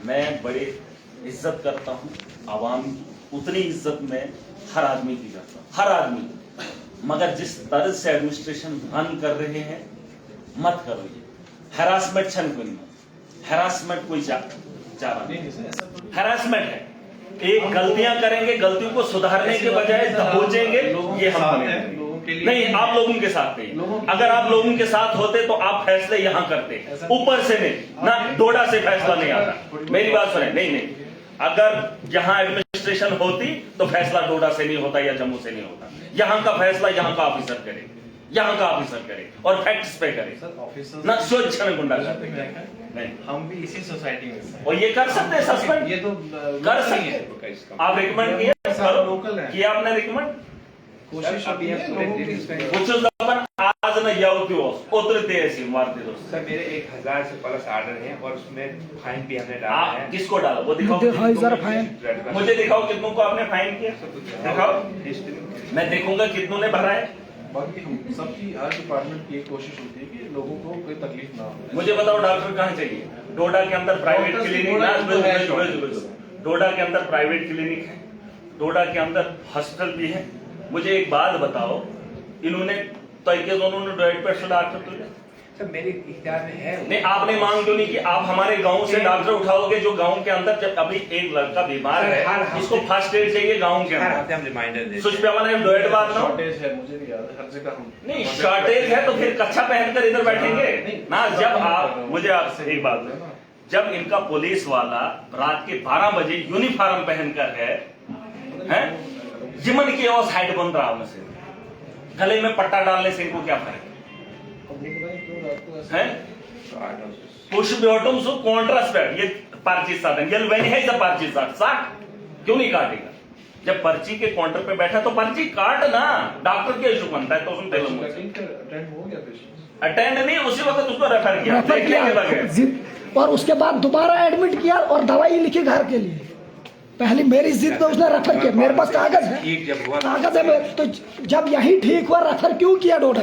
मैं बड़ी इज्जत करता हूँ आवाम की, उतनी इज्जत मैं हर आदमी की करता हूँ, हर आदमी। मगर जिस तरह से एडमिनिस्ट्रेशन रन कर रहे हैं मत करो ये हैरासमेंट छन कोई नहीं, हैरासमेंट कोई जा रहा नहीं, हैरासमेंट है। एक गलतियां करेंगे, गलतियों को सुधारने के बजाय दबोचेंगे, ये हम नहीं। आप लोगों के साथ नहीं, अगर आप लोगों के साथ होते तो आप फैसले यहां करते, ऊपर से नहीं ना, डोडा से फैसला नहीं आता। मेरी बात सुने, नहीं, अगर यहां एडमिनिस्ट्रेशन होती तो फैसला डोडा से नहीं होता या जम्मू से नहीं होता। यहां का फैसला यहां का ऑफिसर करे, यहां का ऑफिसर करे और फैक्ट्स पे करे ना, स्वच्छ गुंडा नहीं। हम भी इसी सोसाइटी में हैं और ये कर सकते हैं सस्पेंड, ये तो कर सकते हैं। आप रिकमेंड किए, किया आपने रिकमेंड, कोशिश अभी है लोगों की कुछ जबान आज न यावती हो उतरते ऐसी मारते दोस्त। सर मेरे 1000 से प्लस ऑर्डर हैं और उसमें फाइन भी हमने डाला है। किसको डाला वो दिखाओ, जरा फाइन मुझे दिखाओ कितनों को आपने फाइन किया, दिखाओ, मैं देखूंगा कितनों ने भरा है। बाकी हम सबकी हर डिपार्टमेंट की एक कोशिश होती है कि लोगों को कोई तकलीफ ना हो। मुझे बताओ डॉक्टर कहाँ चाहिए? डोडा के अंदर प्राइवेट क्लिनिक, डोडा के अंदर प्राइवेट क्लिनिक है, डोडा के अंदर हॉस्पिटल भी है। मुझे एक बात बताओ, इन्होंने तय के दोनों डायरेक्ट पे डॉक्टर तुझे सर मेरे इख्तियार में है नहीं, आपने मांग क्यों नहीं कि आप हमारे गांव से डॉक्टर उठाओगे जो गांव के अंदर, जब अभी एक लड़का बीमार है इसको फर्स्ट एड चाहिए गांव के अंदर, हम रिमाइंडर देते सुच पे वाला डोएट बात ना शॉर्टेज है, मुझे नहीं याद है हर जगह हम नहीं, शॉर्टेज है तो फिर कच्छा पहनकर इधर बैठेंगे ना। जब आप मुझे आपसे एक बात, जब इनका पुलिस वाला रात के 12 बजे यूनिफॉर्म पहनकर है जिमन की और साइड बन रहा है, गले में पट्टा डालने से इनको क्या फर्क है? पुश बॉटम सो कॉन्ट्रास्ट ये पर्ची साधन ये वेन है इधर पर्ची साठ क्यों नहीं काटेगा? जब पर्ची के काउंटर पे बैठा तो पर्ची काट ना, डॉक्टर के इशू बनता है तो उसमें अटेंड हो गया पेशेंट, अटेंड नहीं, उसी वक्त उसको रेफर किया और उसके बाद दोबारा एडमिट किया और दवाई लिखी घर के लिए। पहले मेरी जिद पे उसने रेफर किया, मेरे पास कागज है, कागज है तो जब यही ठीक हुआ रेफर क्यों किया डोडा?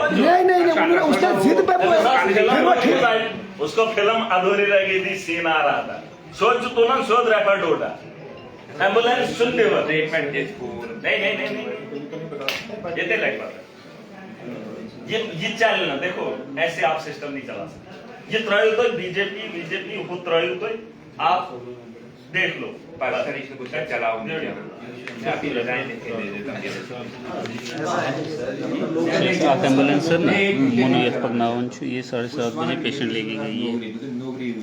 नहीं उसने जिद पे उसको फिल्म अधूरी रह गई थी, सीन आ रहा था, सोच तो ना सोच रेफर डोडा एम्बुलेंस सुनते हुए नहीं ये लग पाता ये चल ना। देखो ऐसे आप सिस्टम नहीं चला सकते, ये त्रय तो बीजेपी खुद त्रय तो आप देख लो चलाओ आप एम्बुलेंस सर ना मोनो पगनावन ये 7:30 बजे पेशेंट लेके गई है।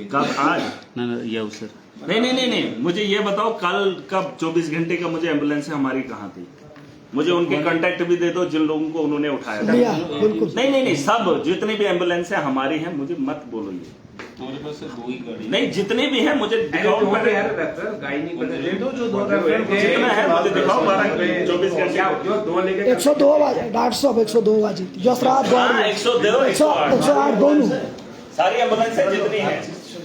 कब? आज ना या सर नहीं, मुझे ये बताओ कल कब 24 घंटे का मुझे एम्बुलेंस हमारी कहाँ थी? मुझे उनके कांटेक्ट भी दे दो जिन लोगों को उन्होंने उठाया था। नहीं, सब जितनी भी एम्बुलेंस है हमारी हैं, मुझे मत बोलो ये हमारे पास 2 ही गाड़ी नहीं, जितने भी हैं मुझे दिखाओ, जितना है मुझे दिखाओ। 24 घंटे 102 बजे डॉक्टर साहब 102 बजे जस रात 108 दोनों सारी एम्बुलेंस जितनी है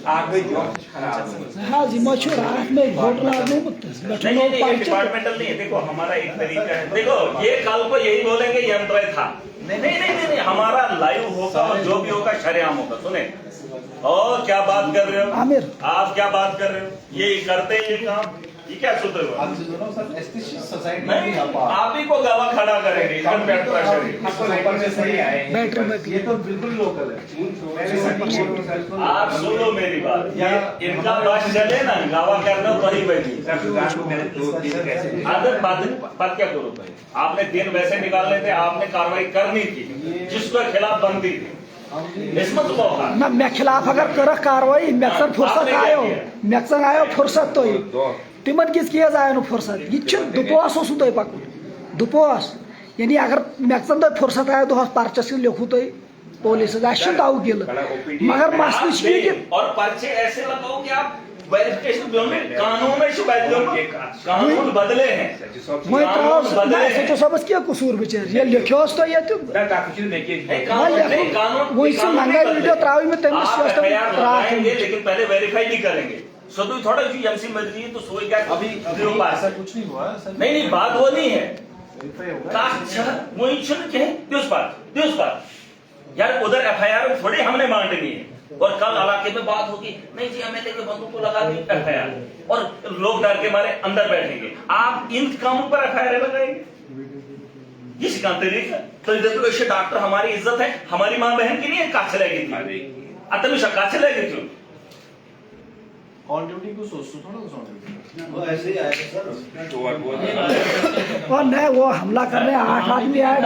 हाँ जी मशहूर रात में नहीं, डिपार्टमेंटल नहीं है। देखो हमारा एक तरीका है, देखो ये कल को यही बोलेंगे यंत्र था, नहीं, हमारा लाइव होगा और जो भी होगा शरेआम होगा। सुने और क्या बात कर रहे हो आमिर, आप क्या बात कर रहे हो? ये करते हैं ये काम, ये क्या सूत्र हुआ? नहीं, आप ही को गवाह खड़ा करेंगे, बैटरी ये तो बिल्कुल लोकल है। आप सुनो मेरी बात, ये इनका बस चले ना गवाह करना वही बैठी आदत बात क्या करो भाई? आपने दिन वैसे निकालने थे, आपने कार्रवाई करनी थी, जिसके खिलाफ बनती थी इसमें तो ना मैं खिलाफ अगर कर कार्रवाई मैक्सर फुर्सत आयो फुर्सत तो तिमन किस किया जाए नो फुर्सत ये दुपोस तो पकड़ दुपोस यानी अगर मैक्सन तो फुर्सत आयो तो पर्चस लिखू तो पुलिस दाव गिल मगर मसले और पर्चे ऐसे लगाओ कि आप वेरिफिकेशन कानून बदले हैं तो सबस क्या कसूर बिचार ये लिखोस तो ये वही से महंगा वीडियो त्रावी में लेकिन पहले वेरीफाई नहीं करेंगे। सो तो थोड़ा एमसी मर्जी है तो सोई क्या अभी ऐसा कुछ नहीं हुआ। नहीं बात वो नहीं है, वेरीफाई होगा दिवस बाद यार उधर एफआईआर थोड़ी हमने बांटनी है और कल इलाके में बात होगी नहीं जी एमएलए के बंदूक को लगा दी एफआईआर और लोग डर के मारे अंदर बैठेंगे। आप इन कामों पर एफआईआर लगाएंगे ये सिखाते नहीं तो देखो ऐसे डॉक्टर हमारी इज्जत है हमारी मां बहन की नहीं है का चलेगी अतमिशा का चलेगी क्यों ऑन ड्यूटी को सोचो थोड़ा उस ऑन ड्यूटी वो ऐसे ही आएगा सर और नहीं वो हमला करने 8 आदमी आए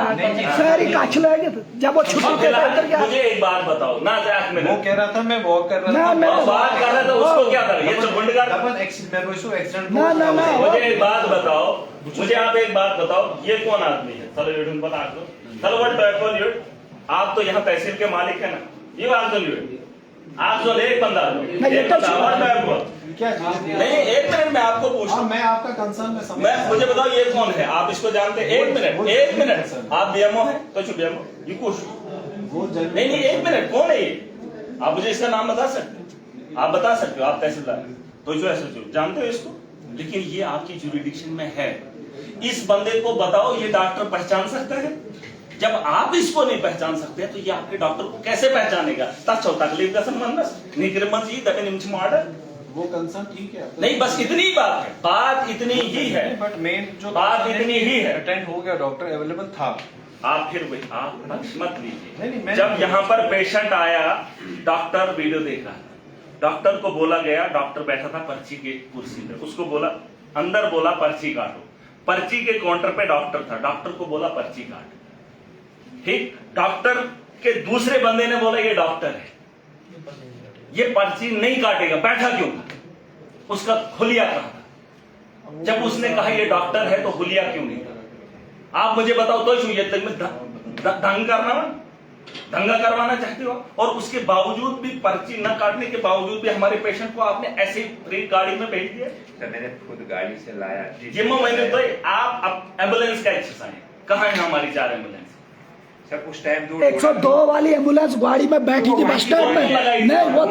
सारी काछ लगे जब वो छुट्टी पे था इधर क्या मुझे एक बात बताओ ना वो कह रहा था मैं वॉक कर रहा था बात कर रहे थे उसको क्या कर ये गुंडगार डबल एक्सीडेंट ना मुझे एक बात बताओ मुझे आप एक बात बताओ ये कौन आदमी है चलो ये बता दो चलो व्हाट टॉल यू आप तो यहाँ तहसील के मालिक है ना ये बात कर लो आप जो एक बंदा क्या नहीं एक मिनट में आपको पूछूं मैं आपका कंसर्न में समझ मैं मुझे बताओ ये कौन है आप इसको जानते हैं एक मिनट आप बीएमओ है तो चुप बीएमओ ये कुछ वो नहीं एक मिनट कौन है ये आप मुझे इसका नाम बता सकते आप बता सकते हो आप तहसीलदार तो जो एसएचओ जानते हो इसको लेकिन ये आपकी जुरिडिक्शन में है इस बंदे को बताओ ये डॉक्टर पहचान सकता है जब आप इसको नहीं पहचान सकते तो ये आपके डॉक्टर को कैसे पहचानेगा तकलीफ का संबंध वो कंसर्न ठीक है नहीं बस इतनी बात है बात इतनी ही है बट मेन जो बात इतनी ही है अटेंड हो गया डॉक्टर अवेलेबल था आप फिर वही आप मत लीजिए नहीं, जब यहाँ पर पेशेंट आया डॉक्टर वीडियो देख रहा था डॉक्टर को बोला गया डॉक्टर बैठा था पर्ची के कुर्सी पे उसको बोला अंदर बोला पर्ची काटो पर्ची के काउंटर पे डॉक्टर था डॉक्टर को बोला पर्ची काट ठीक डॉक्टर के दूसरे बंदे ने बोला ये डॉक्टर है ये पर्ची नहीं काटेगा बैठा क्यों था उसका हुलिया कहा था जब उसने कहा ये डॉक्टर है तो हुलिया क्यों नहीं था आप मुझे बताओ तो ये दंगा करवाना चाहते हो और उसके बावजूद भी पर्ची न काटने के बावजूद भी हमारे पेशेंट को आपने ऐसे फ्री गाड़ी में भेज दिया तो मैंने खुद गाड़ी से लाया जिम्मा मैंने तो आप एम्बुलेंस का एक्सरसाइज कहाँ है हमारी 4 एम्बुलेंस सर उस टाइम 102 वाली एम्बुलेंस गाड़ी में बैठी थी बस स्टैंड में नहीं वो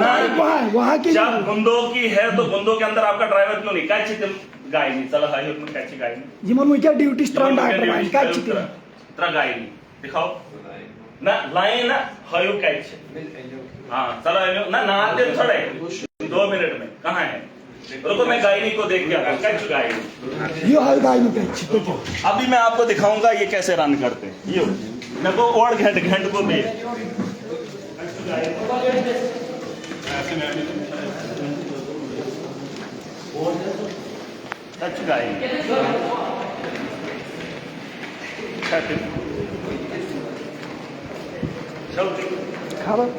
वहाँ की जब गुंडों की है तो गुंडों के अंदर आपका ड्राइवर क्यों नहीं काय चित्र गाय नहीं चला हाई में कैची गाय नहीं जिमन मुझे ड्यूटी स्ट्रांग डॉक्टर भाई काय चित्र इतना गाय नहीं दिखाओ ना लाइन ना हाई कैच हाँ चलो ना नाते थोड़े 2 मिनट में कहाँ है रुको मैं गायनी को देख के आता कैच गायनी ये हाई गाय में काय चित्र अभी मैं आपको दिखाऊंगा ये कैसे रन करते हैं ये मैं को और घंट को भी खबर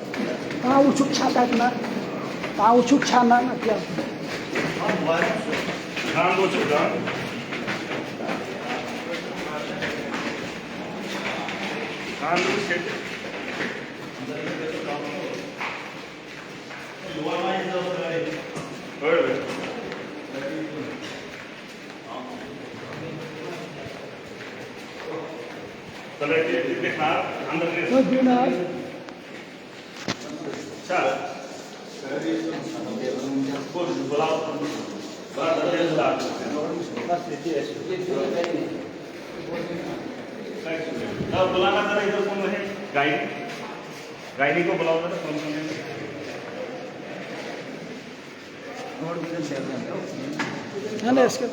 कहाँ उछुक छाता ना कहाँ उछुक छाना ना क्या ध्यान दो चुका बुलाना जरा इधर कौन है गायनी को बुलाओ जरा कौन है ना इसके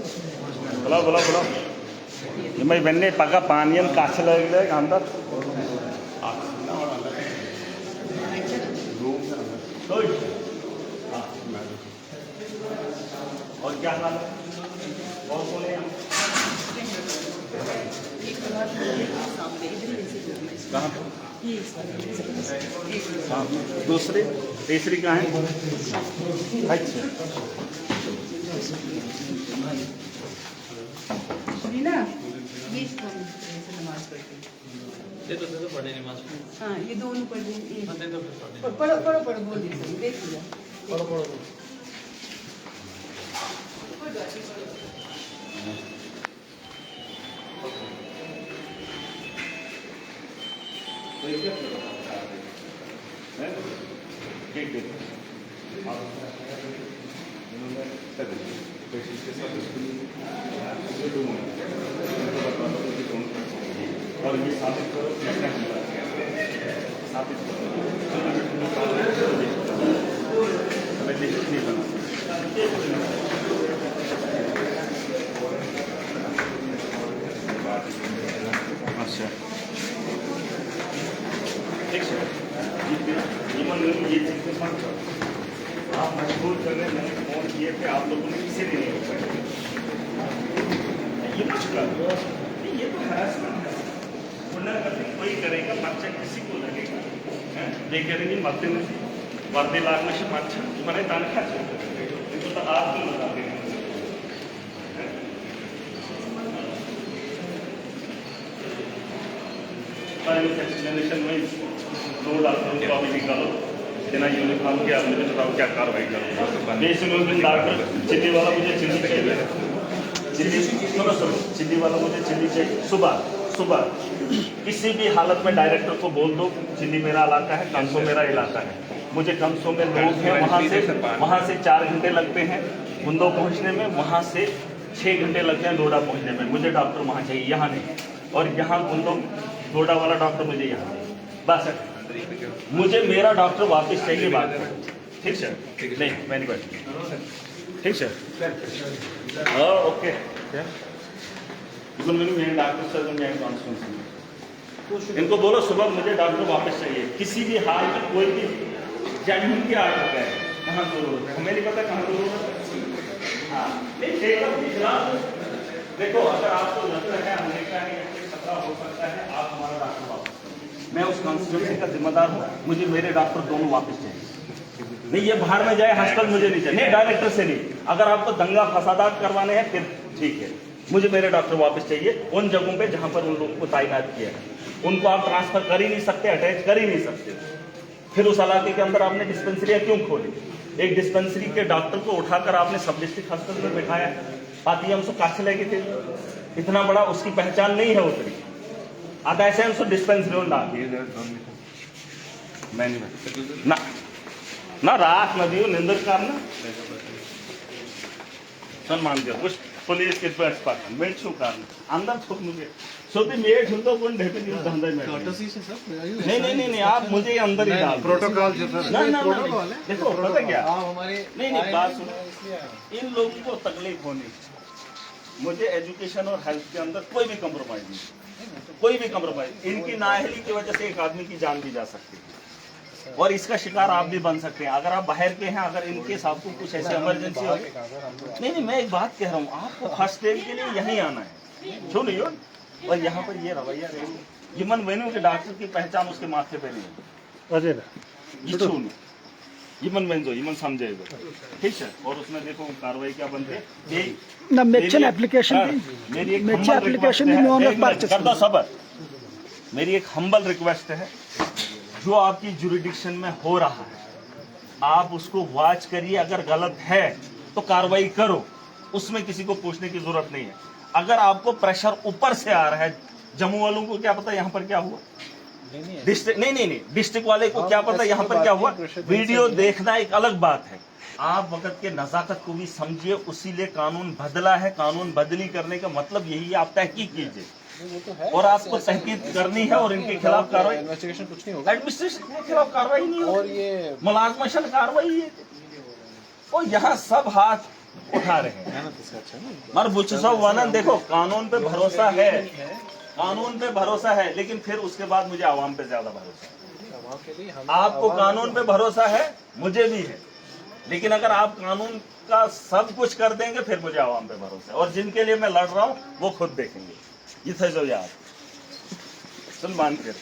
बुलाओ बुलाओ बुलाओ मैं बनने पका पानी काछ लगे अंदर और क्या हाल है और कौन है कहाँ पे हाँ दूसरी तीसरी कहाँ है अच्छा ना ये नमाज पढ़ती दे दो पढ़े नमाज हाँ ये दोनों पढ़ दे दो पढ़ो पढ़ो पढ़ो बोल दीजिए देख लिया पढ़ो पढ़ो ठीक ठीक पेशेंट के साथ और ये साबित करो किसने हमला किया, साबित करो। हमें लिखित नहीं बना। अच्छा ठीक है, ये चीज़ मत करो। आप मजबूर करने मैंने फोन किए थे, आप लोगों ने किसी ने नहीं उठाया। ये मुश्किल, ये तो हरासमेंट है। पुनर्गति कोई करेगा, पर्चा किसी को लगेगा। देखिए मध्य में वर्दी लागने से मच्छर तुम्हारे तनख्वाह इनको तो आप क्यों लगा देंगे? एक्सप्लेनेशन में दो डॉक्टरों को अभी निकालो, बिना यूनिफॉर्म के आप मुझे बताओ क्या कार्रवाई करो। डॉक्टर चिल्ली वाला मुझे चिल्ली चाहिए, चिल्ली सुनो चिल्ली वाला मुझे चिल्ली चाहिए। सुबह किसी भी हालत में डायरेक्टर को बोल दो चिल्ली मेरा इलाका है, कंसो मेरा इलाका है। मुझे कंसो में लोग हैं, वहाँ से 4 घंटे लगते हैं बुंदो पहुँचने में, वहाँ से 6 घंटे लगते हैं डोडा पहुँचने में। मुझे डॉक्टर वहाँ चाहिए, यहाँ नहीं। और यहाँ बुंदो डोडा वाला डॉक्टर मुझे यहाँ, बस मुझे मेरा डॉक्टर वापस चाहिए। बात ठीक सर, नहीं मैं नहीं बैठ, ठीक सर। हाँ ओके, मेरे डॉक्टर सर इनको बोलो सुबह मुझे डॉक्टर वापस चाहिए, किसी भी हाल में। कोई भी जेन्युइन की आर्डर है, कहाँ जरूरत है हमें नहीं पता, कहाँ जरूरत है। हाँ नहीं देखो, अगर आपको लगता है हमने का खतरा हो सकता है, आप हमारा डॉक्टर वापस करो। मैं उस कॉन्स्टिट्यूंसी का जिम्मेदार हूँ, मुझे मेरे डॉक्टर दोनों वापस चाहिए। नहीं ये बाहर में जाए हॉस्पिटल मुझे नहीं चाहिए, नहीं डायरेक्टर से नहीं। अगर आपको दंगा फसादात करवाने हैं फिर ठीक है, मुझे मेरे डॉक्टर वापस चाहिए उन जगहों पे जहां पर उन लोगों को तैनात किया है। उनको आप ट्रांसफर कर ही नहीं सकते, अटैच कर ही नहीं सकते। फिर उस इलाके के अंदर आपने डिस्पेंसरियाँ क्यों खोली? एक डिस्पेंसरी के डॉक्टर को उठाकर आपने सब डिस्ट्रिक्ट हॉस्पिटल में बैठाया, पातियम से काछ लगे थे, इतना बड़ा उसकी पहचान नहीं है उतरी। आता ऐसे हम डिस्पेंसरी ना रात नदी निंदर काम ना सम्मान कर कुछ पुलिस के पास मेट शो कारण अंदर छोड़ मुझे सोते मेट तो कौन ढेपे नहीं धंधा में नहीं आप मुझे अंदर ही डाल प्रोटोकॉल जो सर ना देखो पता क्या नहीं बात सुनो, इन लोगों को तकलीफ होनी, मुझे एजुकेशन और हेल्थ के अंदर कोई भी कम्प्रोमाइज नहीं, कोई भी कम्प्रोमाइज। इनकी नाअहली की वजह से एक आदमी की जान भी जा सकती है और इसका शिकार आप भी बन सकते हैं। अगर आप बाहर के हैं, अगर इनके साथ को कुछ ऐसी इमरजेंसी हो, नहीं मैं एक बात कह रहा हूँ, आपको फर्स्ट एड के लिए यहीं आना है, सुनिए। और यहाँ पर ये रवैया रहेगी, यमन वेन्यू के डॉक्टर की पहचान उसके माथे पे नहीं है, यमन वेंजो यमन समझेगा, ठीक है। और उसमें देखो कार्रवाई क्या बनती है। मेरी एक हम्बल रिक्वेस्ट है, जो आपकी जुरिडिक्शन में हो रहा है आप उसको वॉच करिए, अगर गलत है तो कार्रवाई करो, उसमें किसी को पूछने की जरूरत नहीं है। अगर आपको प्रेशर ऊपर से आ रहा है, जम्मू वालों को क्या पता यहाँ पर क्या हुआ, डिस्ट्रिक्ट नहीं डिस्ट्रिक्ट वाले को क्या पता यहाँ पर क्या हुआ। वीडियो देखना एक अलग बात है, आप वक्त के नजाकत को भी समझिए, उसी लिए कानून बदला है। कानून बदली करने का मतलब यही है, आप तहकीक कीजिए और आपको तहकीक करनी है और इनके खिलाफ कार्रवाई, इन्वेस्टिगेशन कुछ नहीं होगा, एडमिनिस्ट्रेशन के खिलाफ कार्रवाई नहीं और होगी, ये मुलाजमशन कार्रवाई है। और यहाँ सब हाथ उठा रहे हैं, मर बुचसा वनन देखो, कानून पे भरोसा है, कानून पे भरोसा है, लेकिन फिर उसके बाद मुझे आवाम पे ज्यादा भरोसा है। आपको कानून पे भरोसा है, मुझे भी है, लेकिन अगर आप कानून का सब कुछ कर देंगे फिर मुझे आवाम पे भरोसा है। और जिनके लिए मैं लड़ रहा हूँ वो खुद देखेंगे। ये थे जो यार सुन मान कर